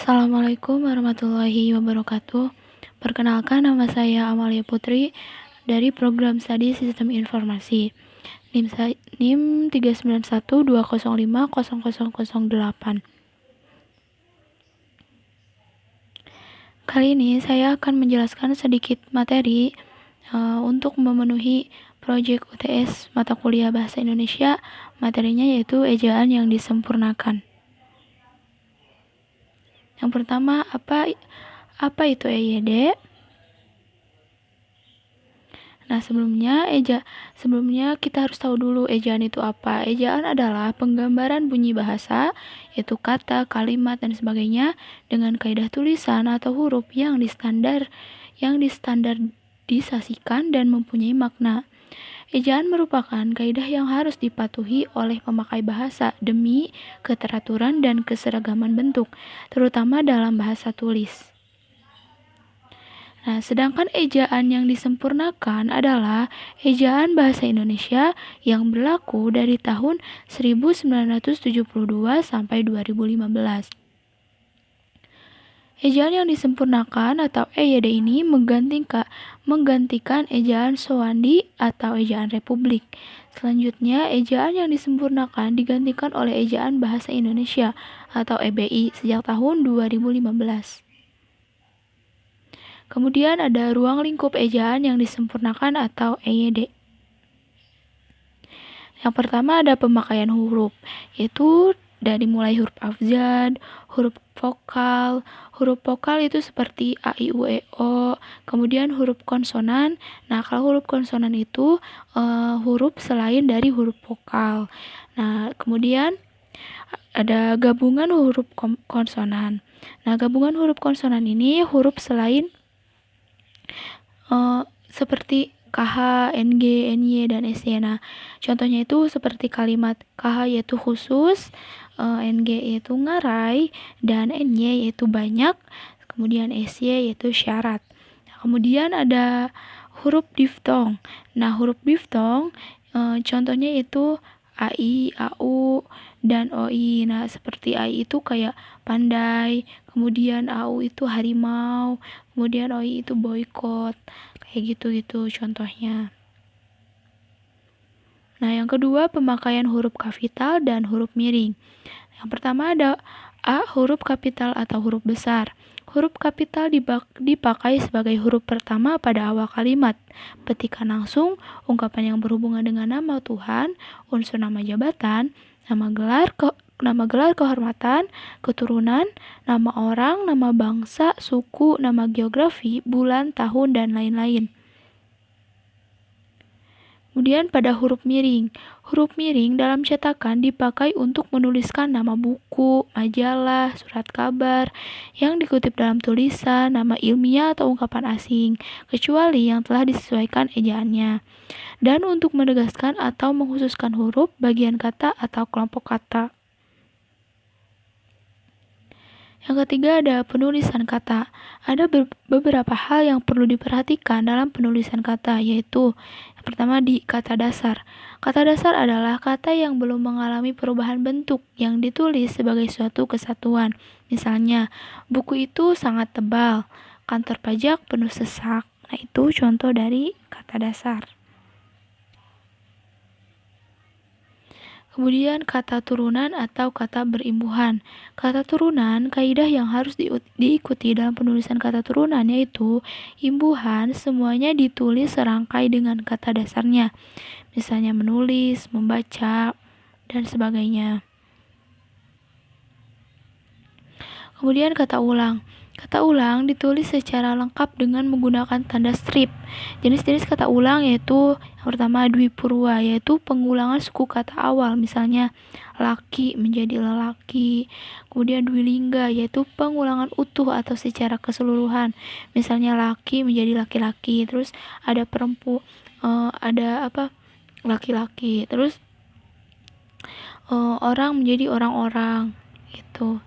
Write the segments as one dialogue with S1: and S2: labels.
S1: Assalamualaikum warahmatullahi wabarakatuh. Perkenalkan, nama saya Amalia Putri dari program Studi Sistem Informasi. NIM 39120500008. Kali ini saya akan menjelaskan sedikit materi untuk memenuhi proyek UTS mata kuliah Bahasa Indonesia. Materinya yaitu ejaan yang disempurnakan. Yang pertama, apa itu EYD? Nah, sebelumnya kita harus tahu dulu ejaan itu apa. Ejaan adalah penggambaran bunyi bahasa, yaitu kata, kalimat, dan sebagainya dengan kaidah tulisan atau huruf yang distandardisasikan dan mempunyai makna. Ejaan merupakan kaidah yang harus dipatuhi oleh pemakai bahasa demi keteraturan dan keseragaman bentuk, terutama dalam bahasa tulis. Nah, sedangkan ejaan yang disempurnakan adalah ejaan bahasa Indonesia yang berlaku dari tahun 1972 sampai 2015. Ejaan yang disempurnakan atau EYD ini menggantikan ejaan Sowandi atau ejaan Republik. Selanjutnya, ejaan yang disempurnakan digantikan oleh ejaan Bahasa Indonesia atau EBI sejak tahun 2015. Kemudian ada ruang lingkup ejaan yang disempurnakan atau EYD. Yang pertama ada pemakaian huruf, yaitu dari mulai huruf abjad, huruf vokal. Huruf vokal itu seperti A, I, U, E, O. Kemudian huruf konsonan. Nah, kalau huruf konsonan itu huruf selain dari huruf vokal. Nah, kemudian ada gabungan huruf konsonan. Nah, gabungan huruf konsonan ini huruf selain seperti KH, NG, NY, dan SY. Nah, contohnya itu seperti kalimat KH yaitu khusus, NG yaitu ngarai, dan NY yaitu banyak, kemudian SY yaitu syarat. Nah, kemudian ada huruf diftong. Nah, huruf diftong contohnya itu AI, AU, dan OI. Nah, seperti AI itu kayak pandai, kemudian AU itu harimau, kemudian OI itu boykot. Kayak gitu-gitu contohnya. Nah, yang kedua pemakaian huruf kapital dan huruf miring. Yang pertama ada A, huruf kapital atau huruf besar. Huruf kapital dipakai sebagai huruf pertama pada awal kalimat, petikan langsung, ungkapan yang berhubungan dengan nama Tuhan, unsur nama jabatan, nama gelar kehormatan, keturunan, nama orang, nama bangsa, suku, nama geografi, bulan, tahun, dan lain-lain. Kemudian pada huruf miring. Huruf miring dalam cetakan dipakai untuk menuliskan nama buku, majalah, surat kabar yang dikutip dalam tulisan, nama ilmiah atau ungkapan asing, kecuali yang telah disesuaikan ejaannya. Dan untuk menegaskan atau mengkhususkan huruf, bagian kata atau kelompok kata. Yang ketiga ada penulisan kata. Ada beberapa hal yang perlu diperhatikan dalam penulisan kata, yaitu yang pertama di kata dasar. Kata dasar adalah kata yang belum mengalami perubahan bentuk yang ditulis sebagai suatu kesatuan. Misalnya, buku itu sangat tebal, kantor pajak penuh sesak. Nah, itu contoh dari kata dasar. Kemudian kata turunan atau kata berimbuhan. Kata turunan, kaidah yang harus diikuti dalam penulisan kata turunan yaitu imbuhan semuanya ditulis serangkai dengan kata dasarnya. Misalnya menulis, membaca, dan sebagainya. Kemudian kata ulang. Kata ulang ditulis secara lengkap dengan menggunakan tanda strip. Jenis-jenis kata ulang yaitu yang pertama dwipurwa, yaitu pengulangan suku kata awal, misalnya laki menjadi lelaki. Kemudian dwilingga, yaitu pengulangan utuh atau secara keseluruhan, misalnya laki menjadi laki-laki. Terus ada laki-laki. Terus orang menjadi orang-orang gitu.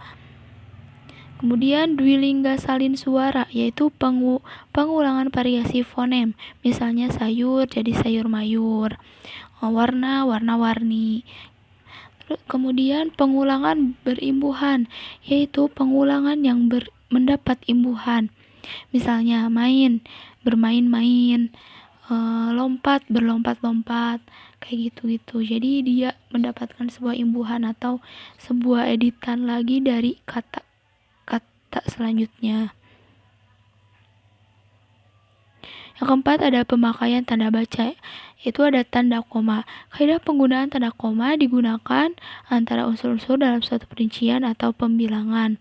S1: Kemudian dwilingga salin suara, yaitu pengulangan variasi fonem, misalnya sayur jadi sayur mayur, warna warna-warni. Kemudian pengulangan berimbuhan, yaitu pengulangan yang mendapat imbuhan. Misalnya bermain-main, lompat, berlompat-lompat, kayak gitu-gitu. Jadi dia mendapatkan sebuah imbuhan atau sebuah editan lagi dari kata-kata selanjutnya. Yang keempat ada pemakaian tanda baca, yaitu ada tanda koma. Kaidah penggunaan tanda koma digunakan antara unsur-unsur dalam suatu perincian atau pembilangan.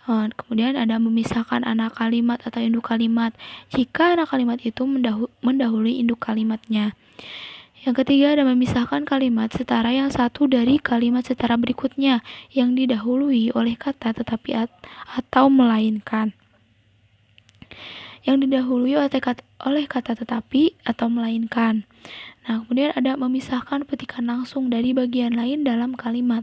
S1: Kemudian ada memisahkan anak kalimat atau induk kalimat jika anak kalimat itu mendahului induk kalimatnya. Yang ketiga ada memisahkan kalimat setara yang satu dari kalimat setara berikutnya yang didahului oleh kata tetapi atau melainkan. Yang didahului oleh kata tetapi atau melainkan. Nah, kemudian ada memisahkan petikan langsung dari bagian lain dalam kalimat.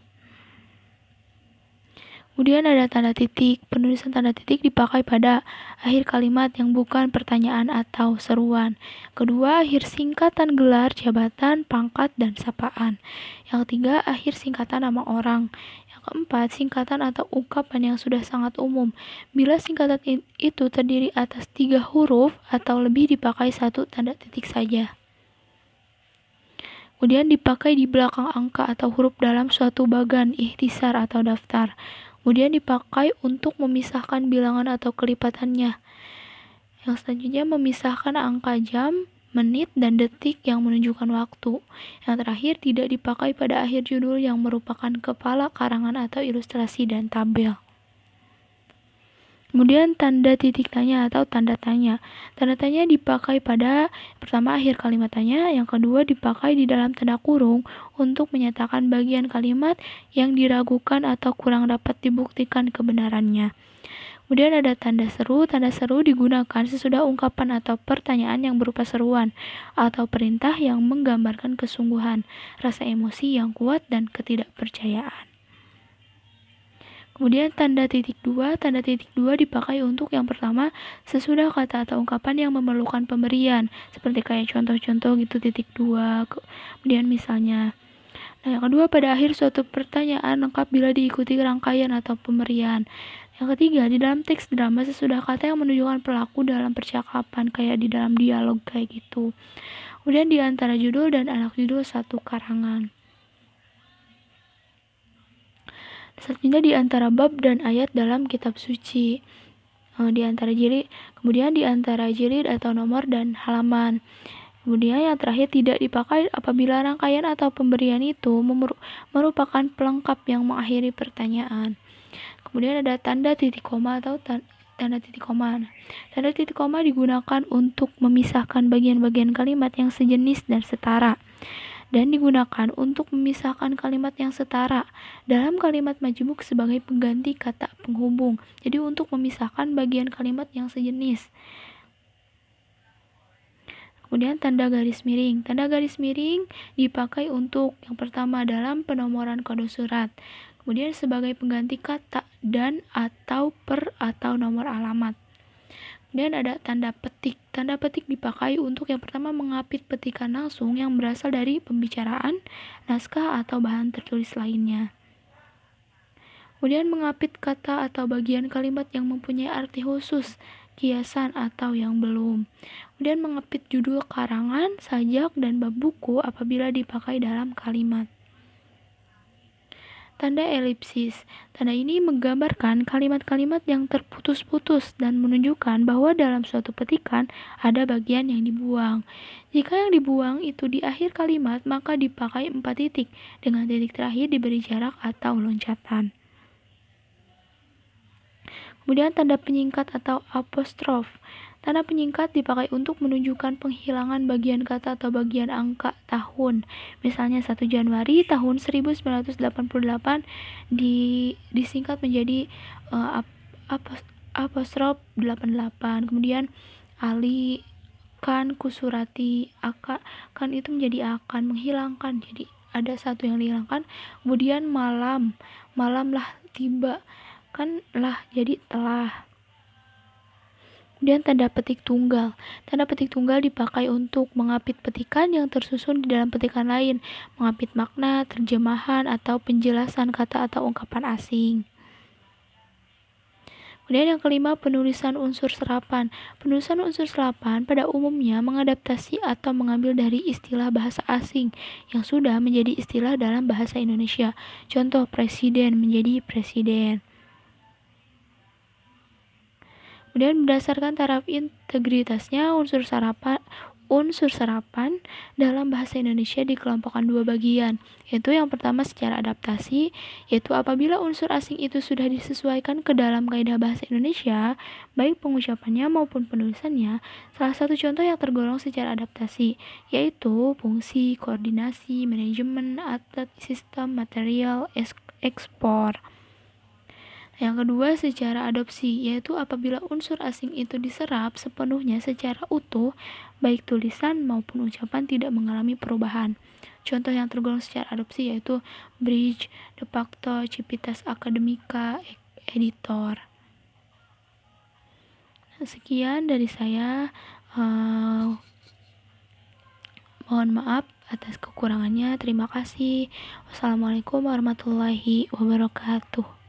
S1: Kemudian ada tanda titik. Penulisan tanda titik dipakai pada akhir kalimat yang bukan pertanyaan atau seruan. Kedua, akhir singkatan gelar, jabatan, pangkat, dan sapaan. Yang ketiga, akhir singkatan nama orang. Yang keempat, singkatan atau ungkapan yang sudah sangat umum. Bila singkatan itu terdiri atas 3 huruf atau lebih dipakai 1 tanda titik saja. Kemudian dipakai di belakang angka atau huruf dalam suatu bagan, ikhtisar atau daftar. Kemudian dipakai untuk memisahkan bilangan atau kelipatannya. Yang selanjutnya memisahkan angka jam, menit, dan detik yang menunjukkan waktu. Yang terakhir tidak dipakai pada akhir judul yang merupakan kepala karangan atau ilustrasi dan tabel. Kemudian tanda titik tanya atau tanda tanya. Tanda tanya dipakai pada pertama akhir kalimat tanya, yang kedua dipakai di dalam tanda kurung untuk menyatakan bagian kalimat yang diragukan atau kurang dapat dibuktikan kebenarannya. Kemudian ada tanda seru. Tanda seru digunakan sesudah ungkapan atau pertanyaan yang berupa seruan atau perintah yang menggambarkan kesungguhan, rasa emosi yang kuat, dan ketidakpercayaan. Kemudian tanda titik dua dipakai untuk yang pertama sesudah kata atau ungkapan yang memerlukan pemberian, seperti kayak contoh-contoh gitu titik 2. Kemudian misalnya, yang kedua pada akhir suatu pertanyaan lengkap bila diikuti rangkaian atau pemberian. Yang ketiga di dalam teks drama sesudah kata yang menunjukkan pelaku dalam percakapan, kayak di dalam dialog kayak gitu. Kemudian di antara judul dan anak judul satu karangan. Selanjutnya di antara bab dan ayat dalam kitab suci. Kemudian di antara jilid atau nomor dan halaman. Kemudian yang terakhir tidak dipakai apabila rangkaian atau pemberian itu merupakan pelengkap yang mengakhiri pertanyaan. Kemudian ada tanda titik koma atau tanda titik koma. Tanda titik koma digunakan untuk memisahkan bagian-bagian kalimat yang sejenis dan setara, dan digunakan untuk memisahkan kalimat yang setara dalam kalimat majmuk sebagai pengganti kata penghubung. Jadi untuk memisahkan bagian kalimat yang sejenis. Kemudian tanda garis miring. Tanda garis miring dipakai untuk yang pertama dalam penomoran kode surat. Kemudian sebagai pengganti kata dan atau per atau nomor alamat. Kemudian ada tanda petik. Tanda petik dipakai untuk yang pertama mengapit petikan langsung yang berasal dari pembicaraan, naskah, atau bahan tertulis lainnya. Kemudian mengapit kata atau bagian kalimat yang mempunyai arti khusus, kiasan, atau yang belum. Kemudian mengapit judul karangan, sajak, dan bab buku apabila dipakai dalam kalimat. Tanda elipsis. Tanda ini menggambarkan kalimat-kalimat yang terputus-putus dan menunjukkan bahwa dalam suatu petikan ada bagian yang dibuang. Jika yang dibuang itu di akhir kalimat, maka dipakai 4 titik dengan titik terakhir diberi jarak atau loncatan. Kemudian tanda penyingkat atau apostrof. Tanda penyingkat dipakai untuk menunjukkan penghilangan bagian kata atau bagian angka tahun. Misalnya 1 Januari tahun 1988 disingkat menjadi apostrof 88. Kemudian Ali kan kusurati, kan itu menjadi akan, menghilangkan, jadi ada satu yang dihilangkan. Kemudian malamlah tiba, kan lah jadi telah. Kemudian tanda petik tunggal. Tanda petik tunggal dipakai untuk mengapit petikan yang tersusun di dalam petikan lain, mengapit makna, terjemahan, atau penjelasan kata atau ungkapan asing. Kemudian yang kelima, penulisan unsur serapan. Penulisan unsur serapan pada umumnya mengadaptasi atau mengambil dari istilah bahasa asing yang sudah menjadi istilah dalam bahasa Indonesia. Contoh, presiden menjadi presiden. Kemudian berdasarkan taraf integritasnya, unsur serapan dalam bahasa Indonesia dikelompokkan dua bagian, yaitu yang pertama secara adaptasi, yaitu apabila unsur asing itu sudah disesuaikan ke dalam kaidah bahasa Indonesia, baik pengucapannya maupun penulisannya. Salah satu contoh yang tergolong secara adaptasi, yaitu fungsi, koordinasi, manajemen, atau sistem material ekspor. Yang kedua, secara adopsi, yaitu apabila unsur asing itu diserap sepenuhnya secara utuh, baik tulisan maupun ucapan tidak mengalami perubahan. Contoh yang tergolong secara adopsi yaitu Bridge, De facto, Civitas Academica, Editor. Sekian dari saya. Mohon maaf atas kekurangannya. Terima kasih. Wassalamualaikum warahmatullahi wabarakatuh.